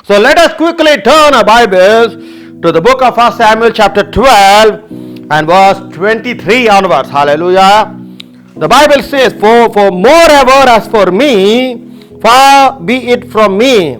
So let us quickly turn our Bibles to the book of 1 Samuel chapter 12 and verse 23 onwards. Hallelujah. The Bible says, For moreover as for me, far be it from me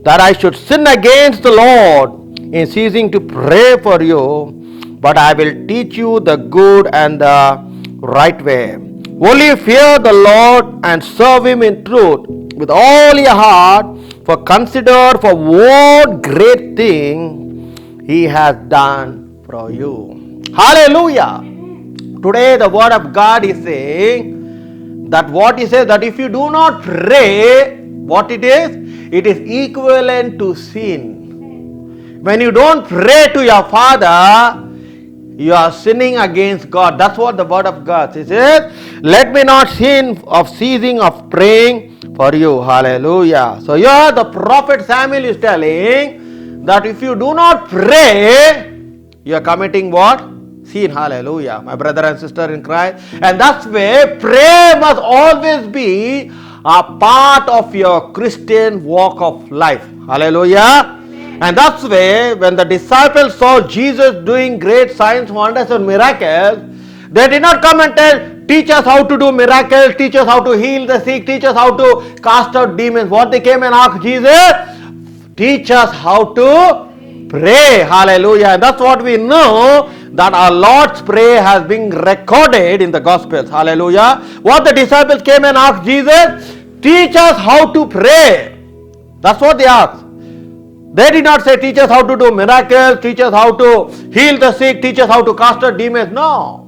that I should sin against the Lord in ceasing to pray for you, but I will teach you the good and the right way. Only fear the Lord and serve him in truth with all your heart, for consider for what great thing he has done for you. Hallelujah. Today the word of God is saying that what he says, that if you do not pray, what it is equivalent to sin. When you don't pray to your Father, you are sinning against God. That's what the word of God says. Let me not sin of ceasing of praying for you. Hallelujah. So here the prophet Samuel is telling that if you do not pray, you are committing what? Sin. Hallelujah. My brother and sister in Christ. And that's why prayer must always be a part of your Christian walk of life. Hallelujah. And that's why when the disciples saw Jesus doing great signs, wonders and miracles, they did not come and tell, teach us how to do miracles, teach us how to heal the sick, teach us how to cast out demons. What they came and asked Jesus? Teach us how to pray. Hallelujah. And that's what we know, that our Lord's prayer has been recorded in the Gospels. Hallelujah. What the disciples came and asked Jesus? Teach us how to pray. That's what they asked. They did not say, teach us how to do miracles, teach us how to heal the sick, teach us how to cast out demons. No.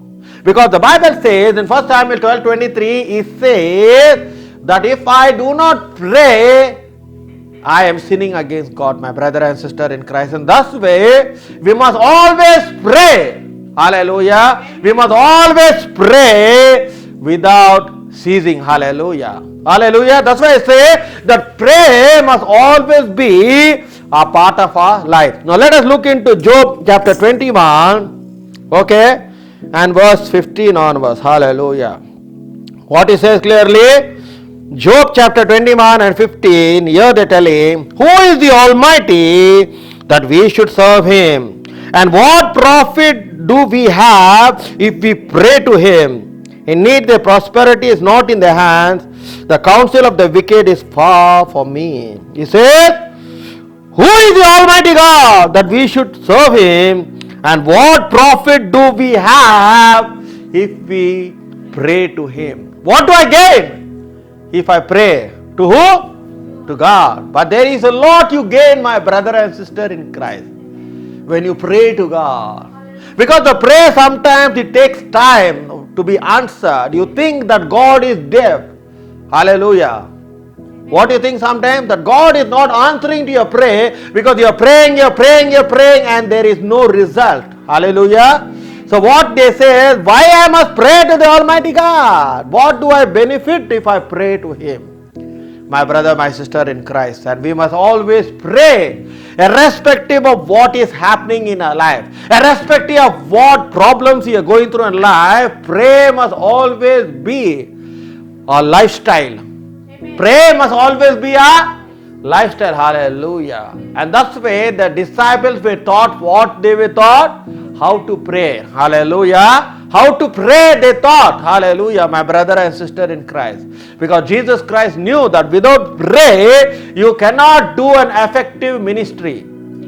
Because the Bible says in 1 Samuel 12:23, it says that if I do not pray, I am sinning against God, my brother and sister in Christ. And thus way, we must always pray. Hallelujah. We must always pray without ceasing. Hallelujah. Hallelujah. That's why I say that prayer must always be a part of our life. Now let us look into Job chapter 21, okay, and verse 15 onwards. Hallelujah. What he says clearly, Job chapter 21 and 15, here they tell him, who is the Almighty that we should serve him? And what profit do we have if we pray to him? Indeed, their prosperity is not in their hands. The counsel of the wicked is far from me. He says, who is the Almighty God that we should serve him? And what profit do we have if we pray to him? What do I gain if I pray? To who? To God. But there is a lot you gain, my brother and sister in Christ, when you pray to God. Because the prayer sometimes it takes time to be answered. You think that God is deaf. Hallelujah. What do you think sometimes? That God is not answering to your prayer because you are praying, and there is no result. Hallelujah. So what they say is, why I must pray to the Almighty God? What do I benefit if I pray to him? My brother, my sister in Christ. And we must always pray, irrespective of what is happening in our life, irrespective of what problems you are going through in life. Prayer must always be a lifestyle. Prayer must always be a lifestyle. Hallelujah. And that's why the disciples were taught what they were taught? How to pray. Hallelujah. How to pray they taught. Hallelujah. My brother and sister in Christ. Because Jesus Christ knew that without prayer, you cannot do an effective ministry.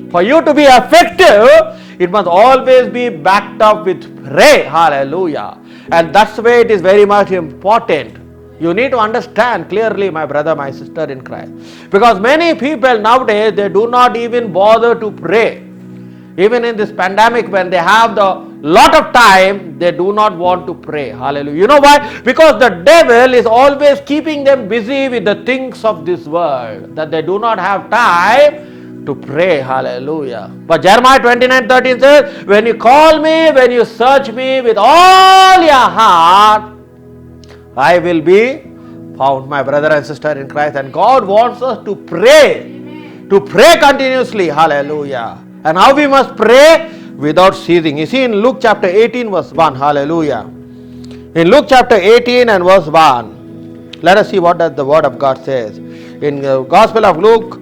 For you to be effective, it must always be backed up with prayer. Hallelujah. And that's why it is very much important. You need to understand clearly, my brother, my sister in Christ. Because many people nowadays, they do not even bother to pray. Even in this pandemic, when they have the lot of time, they do not want to pray. Hallelujah. You know why? Because the devil is always keeping them busy with the things of this world, that they do not have time to pray. Hallelujah. But Jeremiah 29:13 says, when you call me, when you search me with all your heart, I will be found, my brother and sister in Christ. And God wants us to pray, to pray continuously. Hallelujah. And how we must pray? Without ceasing. You see in Luke chapter 18 verse 1. Hallelujah. In Luke chapter 18 and verse 1, let us see what the word of God says. In the Gospel of Luke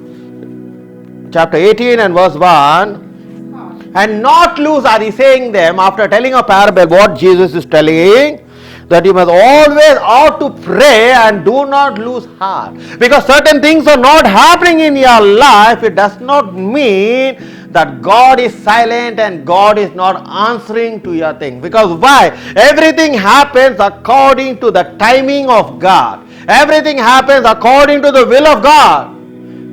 chapter 18 and verse 1. And not lose, are he saying them after telling a parable what Jesus is telling? That you must always ought to pray and do not lose heart. Because certain things are not happening in your life, it does not mean that God is silent and God is not answering to your thing. Because why? Everything happens according to the timing of God. Everything happens according to the will of God.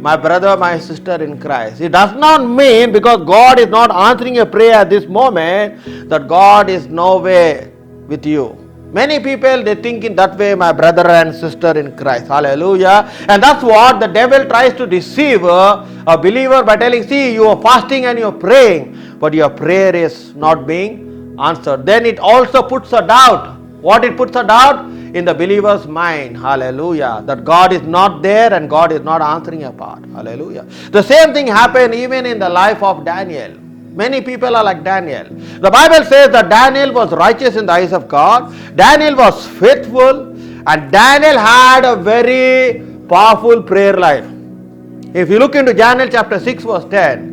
My brother, my sister in Christ. It does not mean because God is not answering a prayer at this moment that God is no way with you. Many people, they think in that way, my brother and sister in Christ. Hallelujah. And that's what the devil tries to deceive a believer by telling, see, you are fasting and you are praying, but your prayer is not being answered. Then it also puts a doubt. What it puts a doubt? In the believer's mind. Hallelujah. That God is not there and God is not answering a part. Hallelujah. The same thing happened even in the life of Daniel. Many people are like Daniel. The Bible says that Daniel was righteous in the eyes of God. Daniel was faithful. And Daniel had a very powerful prayer life. If you look into Daniel chapter 6 verse 10.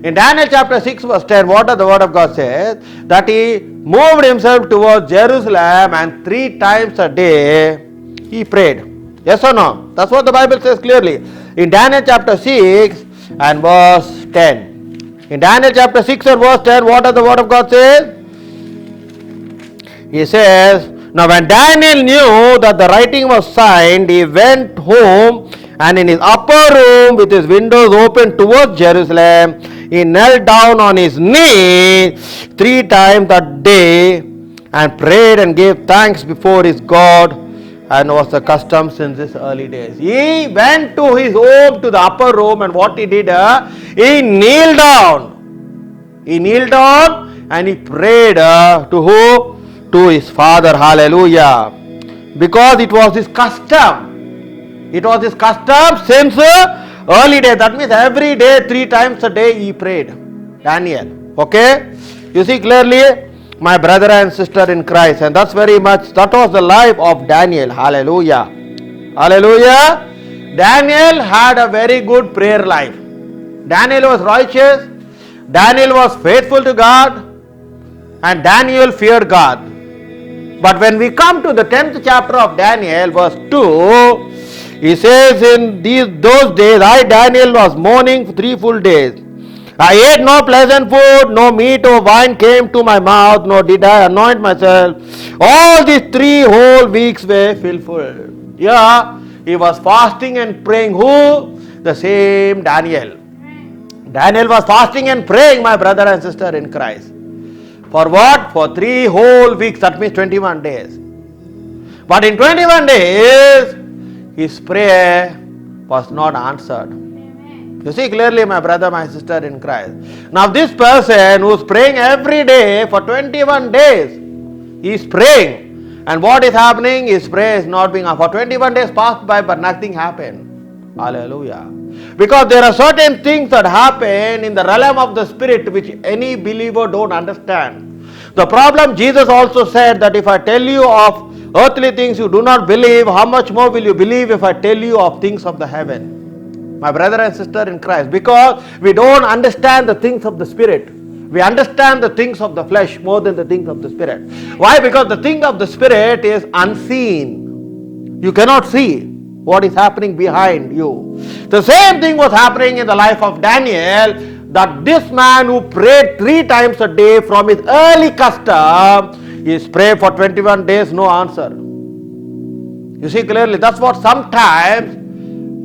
In Daniel chapter 6 verse 10, what does the word of God says? That he moved himself towards Jerusalem and 3 times a day he prayed. Yes or no? That's what the Bible says clearly. In Daniel chapter 6 and verse 10. In Daniel chapter 6 and verse 10, what does the word of God say? He says, now when Daniel knew that the writing was signed, he went home and in his upper room with his windows open towards Jerusalem, he knelt down on his knees 3 times a day and prayed and gave thanks before his God, and was the custom since his early days. He went to his home, to the upper room, and what he did, he kneeled down. He kneeled down and he prayed to who? To his father. Hallelujah. Because it was his custom. It was his custom since early days. That means every day, 3 times a day he prayed. Daniel. Okay? You see clearly? My brother and sister in Christ, and that was the life of Daniel. Hallelujah. Hallelujah. Daniel had a very good prayer life. Daniel was righteous, Daniel was faithful to God, and Daniel feared God. But when we come to the 10th chapter of Daniel, verse 2, he says, in those days, I, Daniel, was mourning for 3 full days. I ate no pleasant food, no meat or wine came to my mouth, nor did I anoint myself. All these 3 whole weeks were fulfilled. Yeah, he was fasting and praying. Who? The same Daniel. Daniel was fasting and praying, my brother and sister in Christ. For what? For 3 whole weeks, that means 21 days. But in 21 days, his prayer was not answered. You see clearly, my brother, my sister in Christ. Now this person who is praying every day for 21 days, he is praying. And what is happening? His prayer is not being answered. For 21 days passed by, but nothing happened. Hallelujah. Because there are certain things that happen in the realm of the spirit which any believer don't understand. The problem, Jesus also said that if I tell you of earthly things you do not believe, how much more will you believe if I tell you of things of the heaven? My brother and sister in Christ, because we don't understand the things of the spirit. We understand the things of the flesh more than the things of the spirit. Why? Because the thing of the spirit is unseen. You cannot see what is happening behind you. The same thing was happening in the life of Daniel, that this man who prayed 3 times a day from his early custom, he prayed for 21 days, no answer. You see clearly, that's what sometimes,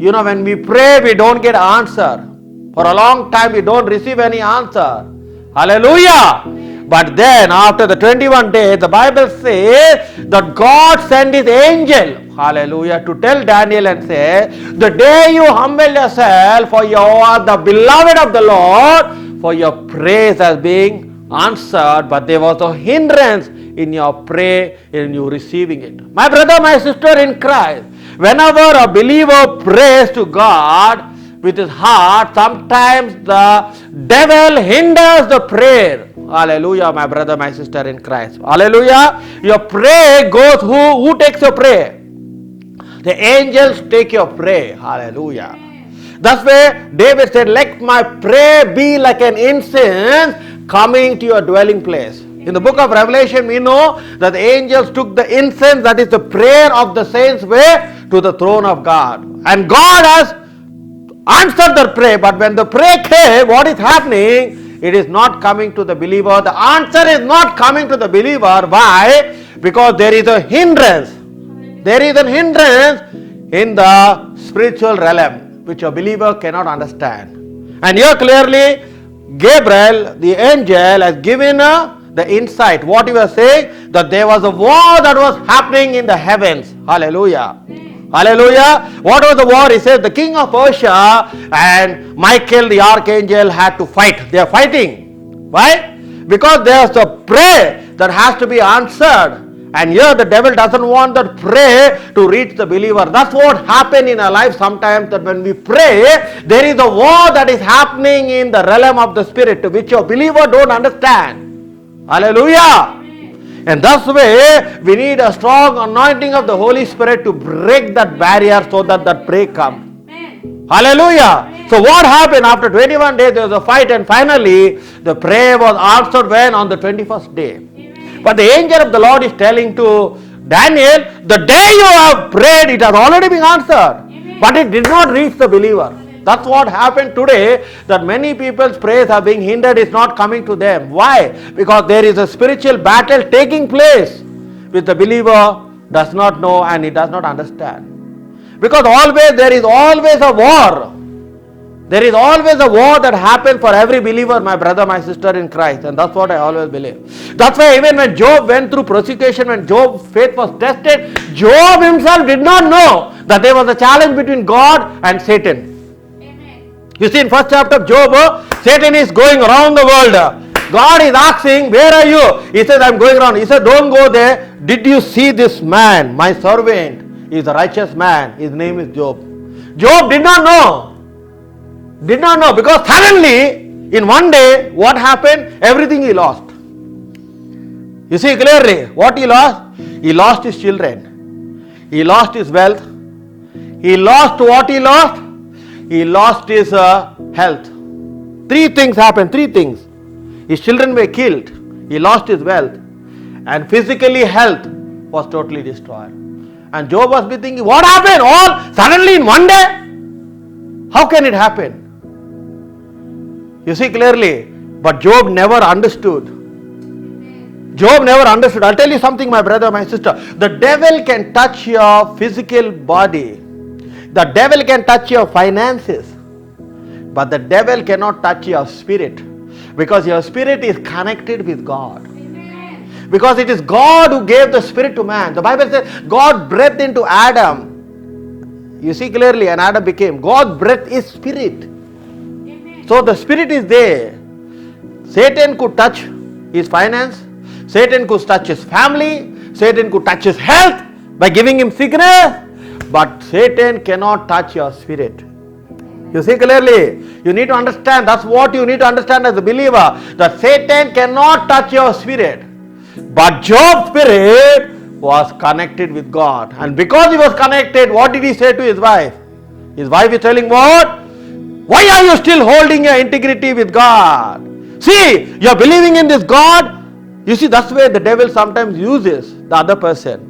when we pray, we don't get answer. For a long time, we don't receive any answer. Hallelujah. But then, after the 21 days, the Bible says that God sent his angel, hallelujah, to tell Daniel and say, the day you humble yourself, for you are the beloved of the Lord, for your praise has been answered, but there was a hindrance in your prayer, in you receiving it. My brother, my sister in Christ, whenever a believer prays to God with his heart, sometimes the devil hinders the prayer. Hallelujah, my brother, my sister in Christ. Hallelujah. Your prayer goes, who takes your prayer? The angels take your prayer. Hallelujah. That's why David said, let my prayer be like an incense coming to your dwelling place. In the book of Revelation, we know that the angels took the incense, that is the prayer of the saints, where? To the throne of God. And God has answered their prayer, but when the prayer came, what is happening? It is not coming to the believer. The answer is not coming to the believer. Why? Because there is a hindrance. There is a hindrance in the spiritual realm, which a believer cannot understand. And here clearly, Gabriel, the angel, has given the insight. What he was saying, that there was a war that was happening in the heavens. Hallelujah. Hallelujah. What was the war? He says the king of Persia and Michael the archangel had to fight. They are fighting. Why? Because there is a prayer that has to be answered. And here the devil doesn't want that prayer to reach the believer. That's what happens in our life sometimes, that when we pray, there is a war that is happening in the realm of the spirit, which a believer don't understand. Hallelujah. And thus way, we need a strong anointing of the Holy Spirit to break that barrier so that that prayer comes. Hallelujah. So what happened after 21 days? There was a fight, and finally the prayer was answered when? On the 21st day. But the angel of the Lord is telling to Daniel, the day you have prayed, it has already been answered. But it did not reach the believer. That's what happened today, that many people's prayers are being hindered, is not coming to them. Why? Because there is a spiritual battle taking place which the believer does not know and he does not understand. Because there is always a war. There is always a war that happens for every believer, my brother, my sister in Christ. And that's what I always believe. That's why even when Job went through persecution, when Job's faith was tested, Job himself did not know that there was a challenge between God and Satan. You see, in first chapter of Job, Satan is going around the world. God is asking, where are you? He says, I'm going around. He said, don't go there. Did you see this man, my servant? He is a righteous man. His name is Job. Job did not know. Did not know, because suddenly, in one day, what happened? Everything he lost. You see clearly, what he lost? He lost his children. He lost his wealth. He lost what he lost? He lost his health. Three things happened. Three things. His children were killed. He lost his wealth. And physically health was totally destroyed. And Job was thinking, what happened? All suddenly in one day? How can it happen? You see clearly. But Job never understood. Job never understood. I'll tell you something, my brother, my sister. The devil can touch your physical body. The devil can touch your finances, but the devil cannot touch your spirit, because your spirit is connected with God. Because it is God who gave the spirit to man. The Bible says God breathed into Adam. You see clearly, and Adam became. God breathed his spirit. So the spirit is there. Satan could touch his finance. Satan could touch his family. Satan could touch his health by giving him sickness. But Satan cannot touch your spirit. You see clearly. You need to understand. That's what you need to understand as a believer. That Satan cannot touch your spirit. But Job's spirit was connected with God. And because he was connected, what did he say to his wife? His wife is telling what? Why are you still holding your integrity with God? See, you're believing in this God. You see, that's where the devil sometimes uses the other person.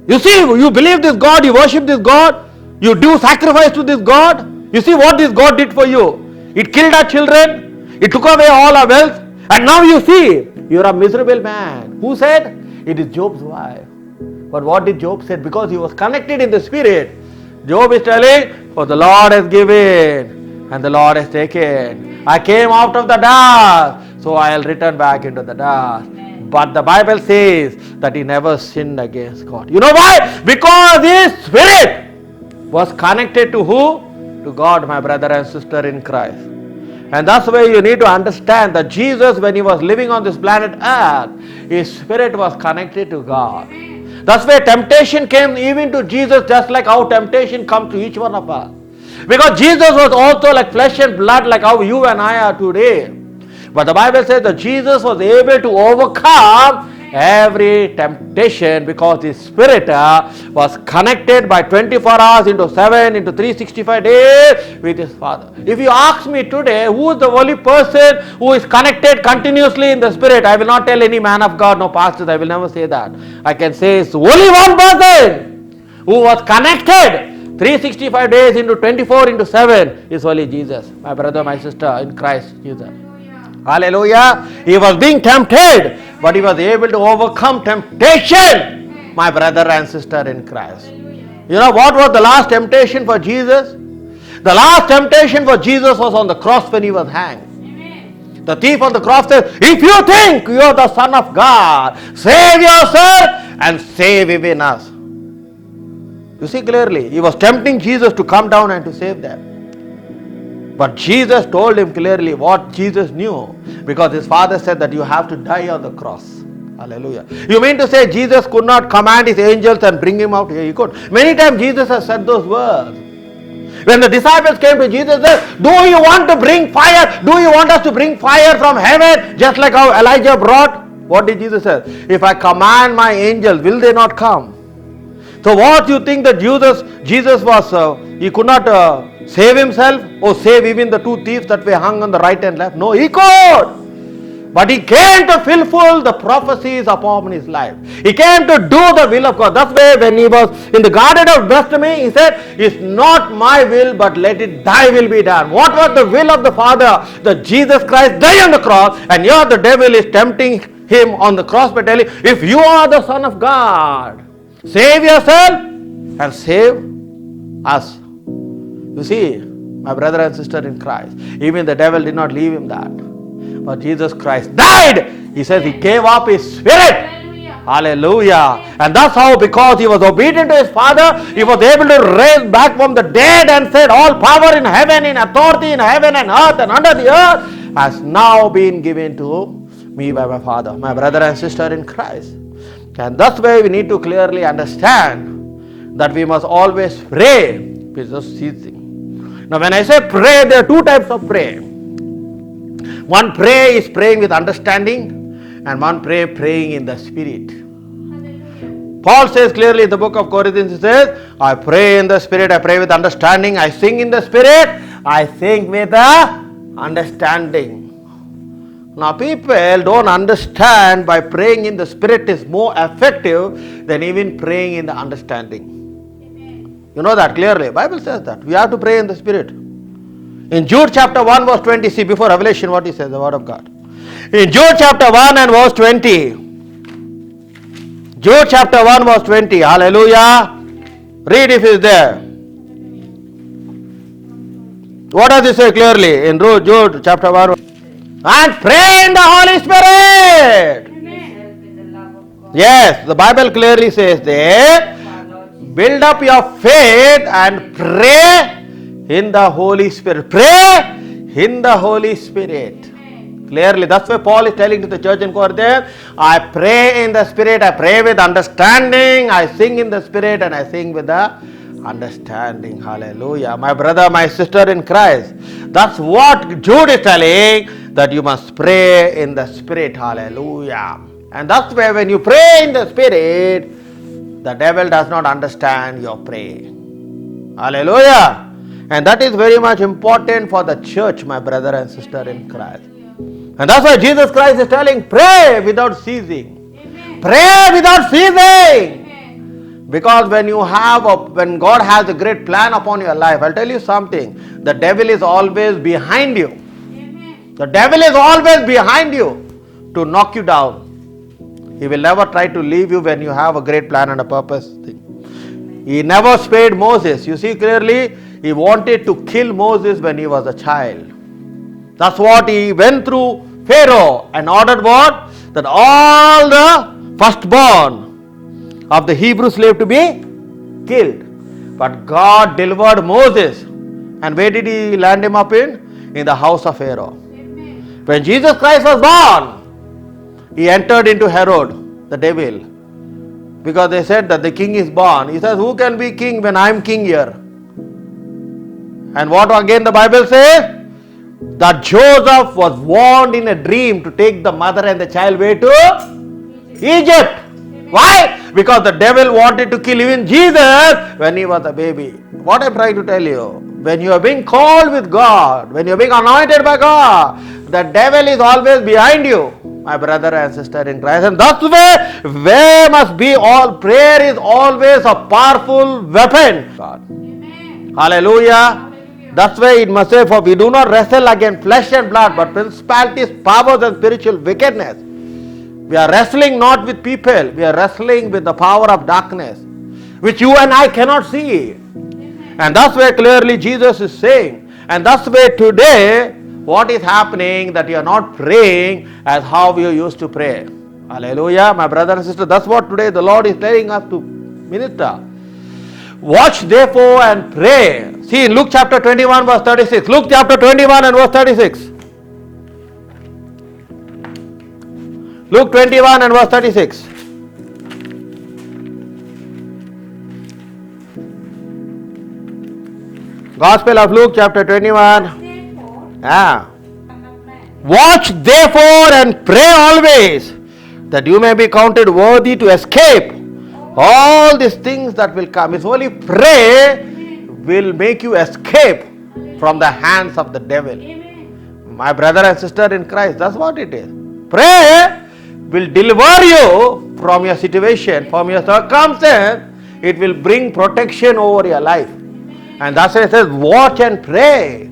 You see, you believe this God, you worship this God, you do sacrifice to this God. You see what this God did for you. It killed our children, it took away all our wealth, and now you see, you're a miserable man. Who said? It is Job's wife. But what did Job say? Because he was connected in the spirit. Job is telling, for the Lord has given and the Lord has taken. I came out of the dust, so I'll return back into the dust. But the Bible says that he never sinned against God. You know why? Because his spirit was connected to who? To God, my brother and sister in Christ. And that's why you need to understand that Jesus, when he was living on this planet Earth, his spirit was connected to God. That's why temptation came even to Jesus, just like how temptation comes to each one of us. Because Jesus was also like flesh and blood, like how you and I are today. But the Bible says that Jesus was able to overcome every temptation, because his spirit was connected by 24 hours into 7 into 365 days with his Father. If you ask me today, who is the only person who is connected continuously in the spirit, I will not tell any man of God, no pastors, I will never say that. I can say it's only one person who was connected 365 days into 24 into 7 is only Jesus. My brother, my sister in Christ Jesus. Hallelujah. He was being tempted, but he was able to overcome temptation. My brother and sister in Christ. You know what was the last temptation for Jesus? The last temptation for Jesus was on the cross when he was hanged. The thief on the cross said, if you think you are the Son of God, save yourself and save even us. You see clearly, he was tempting Jesus to come down and to save them. But Jesus told him clearly what Jesus knew, because his Father said that you have to die on the cross. Hallelujah. You mean to say Jesus could not command his angels and bring him out here? He could. Many times Jesus has said those words. When the disciples came to Jesus and said, do you want to bring fire? Do you want us to bring fire from heaven? Just like how Elijah brought. What did Jesus say? If I command my angels, will they not come? So what you think that Jesus was, he could not save himself or save even the two thieves that were hung on the right and left? No, he could. But he came to fulfill the prophecies upon his life. He came to do the will of God. That's why when he was in the Garden of Gethsemane, he said, it's not my will, but let it thy will be done. What was the will of the Father? That Jesus Christ died on the cross, and here the devil is tempting him on the cross by telling, if you are the Son of God, save yourself and save us. You see, my brother and sister in Christ, even the devil did not leave him that. But Jesus Christ died. He says he gave up his spirit. Hallelujah. And that's how, because he was obedient to his Father, he was able to raise back from the dead and said, all power in heaven, in authority in heaven and earth and under the earth has now been given to me by my Father, my brother and sister in Christ. And that's why we need to clearly understand that we must always pray without ceasing. Now when I say pray, there are two types of prayer. One prayer is praying with understanding, and one prayer praying in the Spirit. Paul says clearly in the book of Corinthians, he says, I pray in the Spirit, I pray with understanding, I sing in the Spirit, I sing with the understanding. Now people don't understand by praying in the Spirit is more effective than even praying in the understanding. Amen. You know that clearly. The Bible says that. We have to pray in the Spirit. In Jude chapter 1 verse 20, see before Revelation what he says, the word of God. In Jude chapter 1 and verse 20. Jude chapter 1 verse 20. Hallelujah. Read if it's there. What does it say clearly in Jude chapter 1? And pray in the Holy Spirit. Amen. Yes, the Bible clearly says there, build up your faith and pray in the Holy Spirit. Pray in the Holy Spirit. Amen. Clearly, that's why Paul is telling to the church in Corinth, I pray in the Spirit, I pray with understanding, I sing in the Spirit and I sing with the understanding. Hallelujah. My brother, my sister in Christ, that's what Jude is telling, that you must pray in the Spirit. Hallelujah. And that's why when you pray in the Spirit, the devil does not understand your prayer. Hallelujah. And that is very much important for the church, my brother and sister in Christ. And that's why Jesus Christ is telling, pray without ceasing. Amen. Pray without ceasing. Amen. Because when God has a great plan upon your life, I'll tell you something, the devil is always behind you. Amen. The devil is always behind you to knock you down. He will never try to leave you when you have a great plan and a purpose thing. He never spared Moses. You see clearly, he wanted to kill Moses when he was a child. That's what he went through Pharaoh and ordered what? That all the firstborn of the Hebrew slave to be killed. But God delivered Moses. And where did he land him up in? In the house of Pharaoh. Amen. When Jesus Christ was born, he entered into Herod, the devil. Because they said that the king is born. He says, who can be king when I am king here? And what again the Bible says? That Joseph was warned in a dream to take the mother and the child where to? Egypt. Why? Because the devil wanted to kill even Jesus when he was a baby. What I'm trying to tell you, when you are being called with God, when you are being anointed by God, the devil is always behind you, my brother and sister in Christ. And that's where must be all prayer is always a powerful weapon. God. Amen. Hallelujah. That's why it must say, for we do not wrestle against flesh and blood, but principalities, powers, and spiritual wickedness. We are wrestling not with people, we are wrestling with the power of darkness, which you and I cannot see. And that's where clearly Jesus is saying. And that's where today, what is happening, that you are not praying as how you used to pray. Hallelujah, my brother and sister. That's what today the Lord is telling us to minister. Watch therefore and pray. See in Luke chapter 21 verse 36. Luke chapter 21 and verse 36. Luke 21 and verse 36. Gospel of Luke chapter 21. Watch therefore and pray always, that you may be counted worthy to escape all these things that will come. It's only pray will make you escape from the hands of the devil. My brother and sister in Christ, that's what it is. Pray will deliver you from your situation, from your circumstance. It will bring protection over your life. And that's why it says, watch and pray.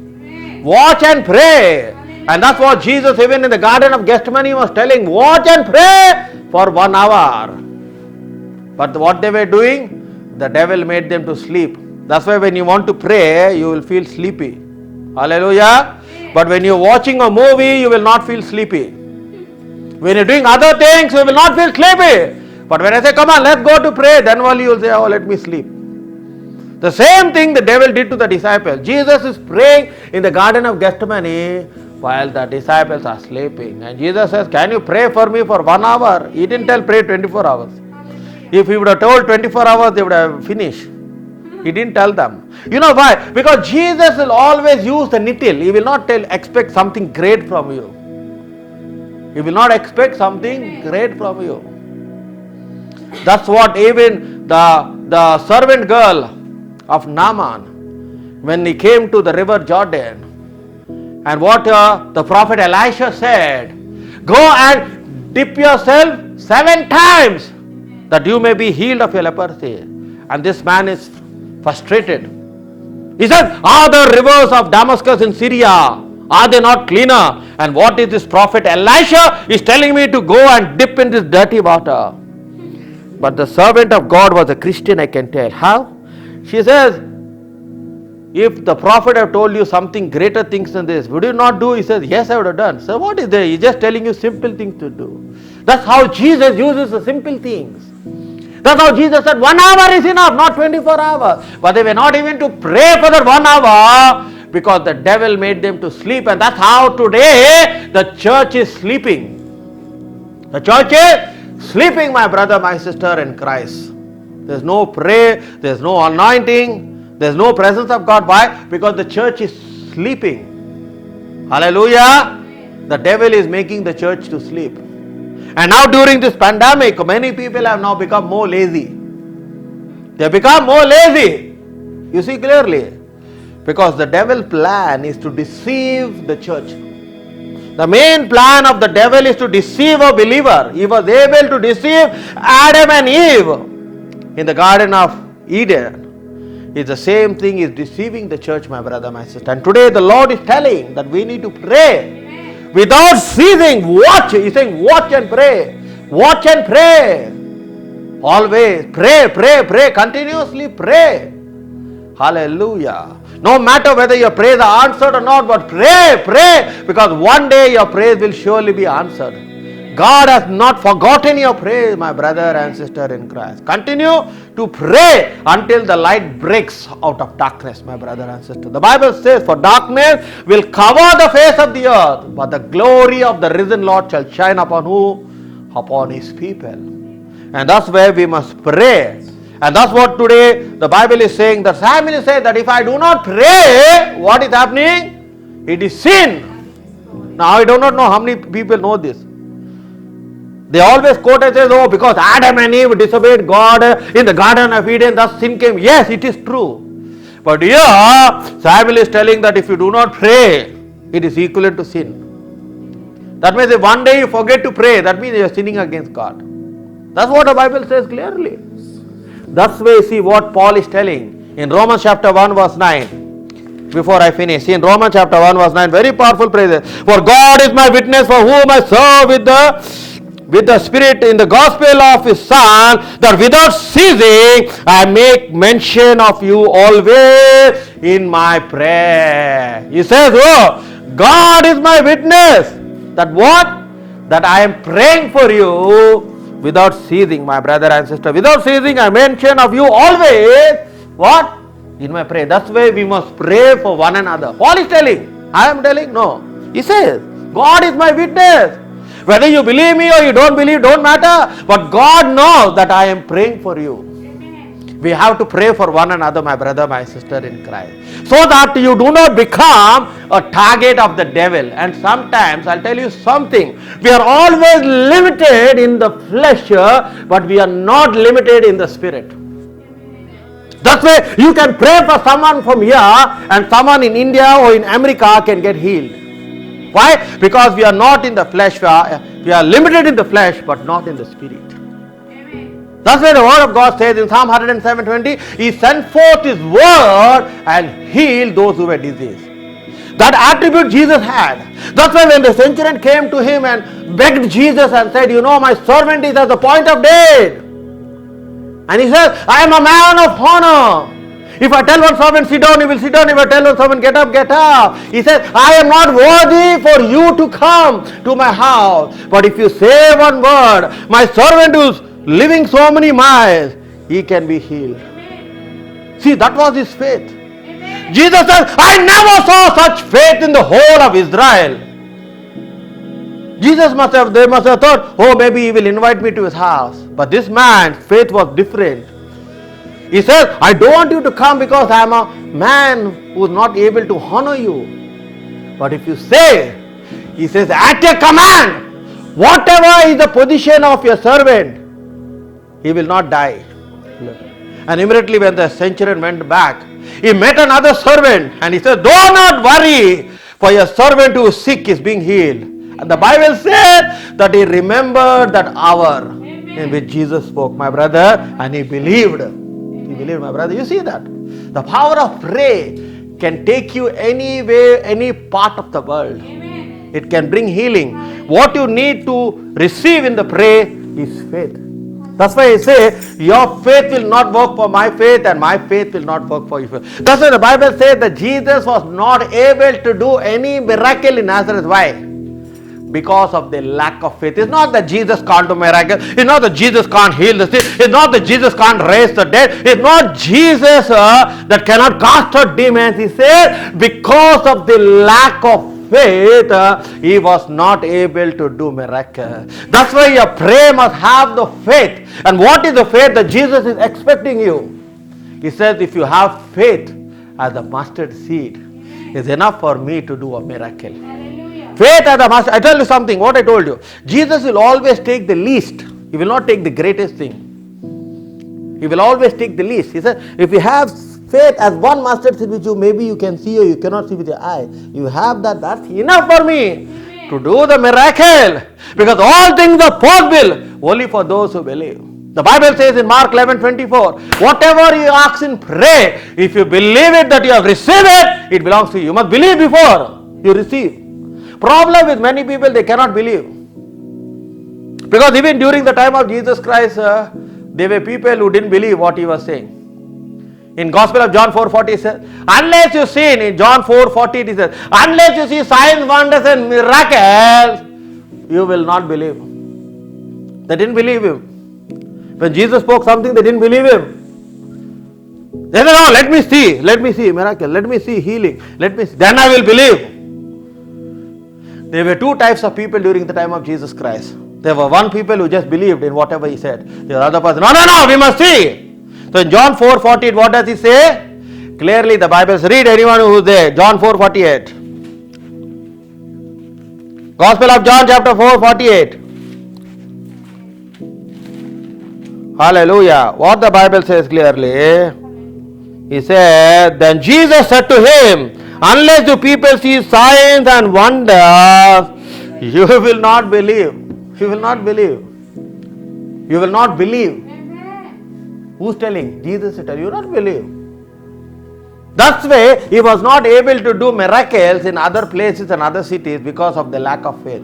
Watch and pray. And that's what Jesus, even in the Garden of Gethsemane, was telling. Watch and pray for 1 hour. But what they were doing, the devil made them to sleep. That's why when you want to pray, you will feel sleepy. Hallelujah. But when you're watching a movie, you will not feel sleepy. When you're doing other things, you will not feel sleepy. But when I say, come on, let's go to pray, then only you will say, oh, let me sleep. The same thing the devil did to the disciples. Jesus is praying in the Garden of Gethsemane while the disciples are sleeping. And Jesus says, can you pray for me for 1 hour? He didn't tell pray 24 hours. If he would have told 24 hours, they would have finished. He didn't tell them. You know why? Because Jesus will always use the little. He will not expect something great from you. He will not expect something great from you. That's what even the servant girl of Naaman, when he came to the river Jordan, and what the prophet Elisha said, go and dip yourself 7 times that you may be healed of your leprosy. And this man is frustrated. He said, are the rivers of Damascus in Syria, are they not cleaner? And what is this prophet Elisha is telling me to go and dip in this dirty water? But the servant of God was a Christian, I can tell. How? She says, if the prophet have told you something greater things than this, would you not do? He says, yes, I would have done. So what is there? He's just telling you simple things to do. That's how Jesus uses the simple things. That's how Jesus said 1 hour is enough, not 24 hours. But they were not even to pray for that 1 hour because the devil made them to sleep. And that's how today the church is sleeping. The church is sleeping, my brother, my sister in Christ. There's no prayer, there's no anointing, there's no presence of God. Why? Because the church is sleeping. Hallelujah. The devil is making the church to sleep. And now during this pandemic, many people have now become more lazy. They become more lazy. You see clearly. Because the devil's plan is to deceive the church. The main plan of the devil is to deceive a believer. He was able to deceive Adam and Eve in the Garden of Eden. It's the same thing, is deceiving the church, my brother, my sister. And today the Lord is telling that we need to pray without ceasing. Watch. He's saying watch and pray. Watch and pray. Always pray, pray, pray. Continuously pray. Hallelujah. No matter whether your prayers are answered or not, but pray, pray. Because one day your prayers will surely be answered. God has not forgotten your prayers, my brother and sister in Christ. Continue to pray until the light breaks out of darkness, my brother and sister. The Bible says, for darkness will cover the face of the earth, but the glory of the risen Lord shall shine upon who? Upon his people. And that's where we must pray. And that's what today the Bible is saying. The Samuel said that if I do not pray, what is happening? It is sin. Now I do not know how many people know this. They always quote and say, oh, because Adam and Eve disobeyed God in the Garden of Eden, thus sin came. Yes, it is true. But here, Samuel is telling that if you do not pray, it is equivalent to sin. That means if one day you forget to pray, that means you are sinning against God. That's what the Bible says clearly. That's why you see what Paul is telling in Romans chapter 1 verse 9. Before I finish, see in Romans chapter 1 verse 9, very powerful praise. For God is my witness, for whom I serve with the Spirit in the gospel of His Son, that without ceasing I make mention of you always in my prayer. He says, oh, God is my witness. That what? That I am praying for you without ceasing, my brother and sister. Without ceasing, I mention of you always. What? In my prayer. That's why we must pray for one another. Paul is telling. I am telling? No. He says, God is my witness. Whether you believe me or you don't believe, don't matter. But God knows that I am praying for you. We have to pray for one another, my brother, my sister in Christ, so that you do not become a target of the devil. And sometimes, I'll tell you something, we are always limited in the flesh, but we are not limited in the spirit. That's why you can pray for someone from here and someone in India or in America can get healed. Why? Because we are not in the flesh, we are limited in the flesh, but not in the spirit. That's why the word of God says in Psalm 107:20, He sent forth His word and healed those who were diseased. That attribute Jesus had. That's why when the centurion came to him and begged Jesus and said, you know, my servant is at the point of death. And he said, I am a man of honor. If I tell one servant sit down, he will sit down. If I tell one servant get up, get up. He said, I am not worthy for you to come to my house. But if you say one word, my servant who's living so many miles, he can be healed. Amen. See, that was his faith. Amen. Jesus said, I never saw such faith in the whole of Israel. They must have thought, oh, maybe he will invite me to his house. But this man's faith was different. He said, I don't want you to come because I am a man who is not able to honor you. But if you say, he says, at a command, whatever is the position of your servant, he will not die. And immediately when the centurion went back, he met another servant and he said, do not worry, for your servant who is sick is being healed. And the Bible said that he remembered that hour in which Jesus spoke, my brother, and he believed. He believed, my brother. You see that? The power of prayer can take you anywhere, any part of the world. Amen. It can bring healing. What you need to receive in the prayer is faith. That's why I say, your faith will not work for my faith and my faith will not work for your faith. That's why the Bible says that Jesus was not able to do any miracle in Nazareth. Why? Because of the lack of faith. It's not that Jesus can't do miracles. It's not that Jesus can't heal the sick. It's not that Jesus can't raise the dead. It's not Jesus that cannot cast out demons. He said because of the lack of faith, he was not able to do miracles. That's why your prayer must have the faith. And what is the faith that Jesus is expecting you? He says, if you have faith as a mustard seed, is enough for me to do a miracle. Faith as a mustard. I tell you something, what I told you. Jesus will always take the least. He will not take the greatest thing. He will always take the least. He said, if you have faith as one mustard seed which maybe you can see or you cannot see with your eye, you have that, that's enough for me to do the miracle. Because all things are possible only for those who believe. The Bible says in Mark 11:24, whatever you ask in prayer, if you believe it that you have received it, it belongs to you. You must believe before you receive. Problem with many people, they cannot believe. Because even during the time of Jesus Christ, there were people who didn't believe what he was saying. In Gospel of John 4:40 it says, unless you see, in John 4:40 it says, unless you see signs, wonders and miracles, you will not believe. They didn't believe him. When Jesus spoke something, they didn't believe him. They said, oh, let me see miracle, let me see healing, then I will believe. There were two types of people during the time of Jesus Christ. There were one people who just believed in whatever he said. The other person, no, we must see. So in John 4:48, what does he say? Clearly the Bible says, read anyone who is there. John 4:48. Gospel of John chapter 4:48. Hallelujah. What the Bible says clearly, he said, then Jesus said to him, unless the people see signs and wonders, you will not believe. You will not believe. You will not believe. Who's telling? Jesus is telling you not believe. That's why he was not able to do miracles in other places and other cities because of the lack of faith.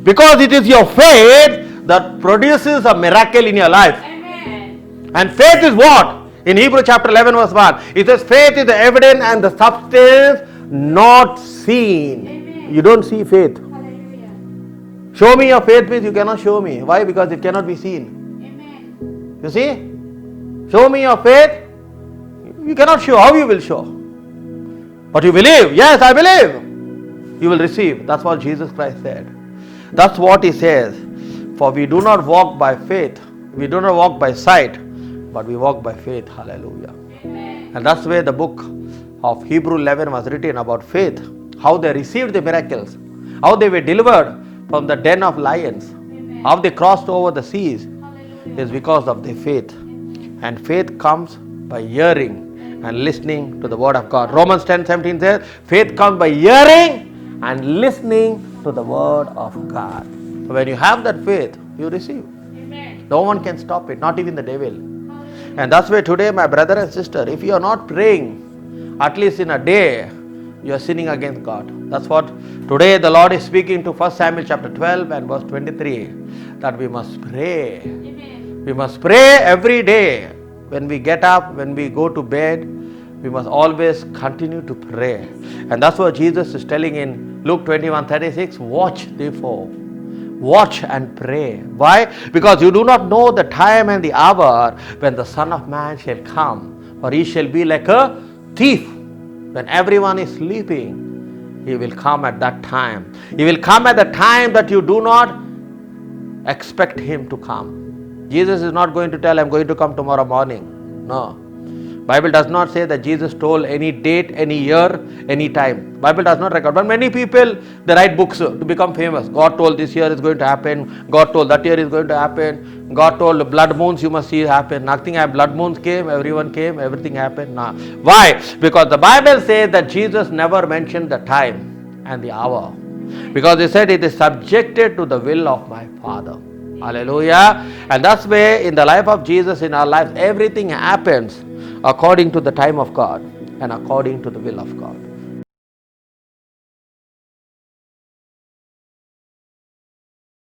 Because it is your faith that produces a miracle in your life. Amen. And faith is what? In Hebrews chapter 11 verse 1, it says faith is the evidence and the substance not seen. Amen. You don't see faith. Hallelujah. Show me your faith means you cannot show me. Why? Because it cannot be seen. Amen. You see? Show me your faith. You cannot show. How you will show? But you believe. Yes, I believe. You will receive. That's what Jesus Christ said. That's what he says. For we do not walk by faith. We do not walk by sight, but we walk by faith. Hallelujah. Amen. And that's where the book of Hebrews 11 was written about faith. How they received the miracles. How they were delivered from the den of lions. Amen. How they crossed over the seas. Hallelujah. Is because of their faith. And faith comes by hearing and listening to the word of God. Romans 10:17 says, faith comes by hearing and listening to the word of God. So when you have that faith, you receive. Amen. No one can stop it, not even the devil. And that's why today, my brother and sister, if you are not praying, at least in a day, you are sinning against God. That's what today the Lord is speaking to 1 Samuel chapter 12 and verse 23, that we must pray. Amen. We must pray every day. When we get up, when we go to bed, we must always continue to pray. And that's what Jesus is telling in Luke 21:36, watch therefore. Watch and pray. Why? Because you do not know the time and the hour when the Son of Man shall come. For he shall be like a thief. When everyone is sleeping, he will come at that time. He will come at the time that you do not expect him to come. Jesus is not going to tell, I'm going to come tomorrow morning. No. Bible does not say that Jesus told any date, any year, any time. Bible does not record. But many people, they write books to become famous. God told this year is going to happen. God told that year is going to happen. God told blood moons you must see happen. Nothing happened. Blood moons came, everyone came, everything happened. No. Why? Because the Bible says that Jesus never mentioned the time and the hour. Because he said it is subjected to the will of my Father. Hallelujah. And that's why in the life of Jesus, in our lives, everything happens according to the time of God and according to the will of God.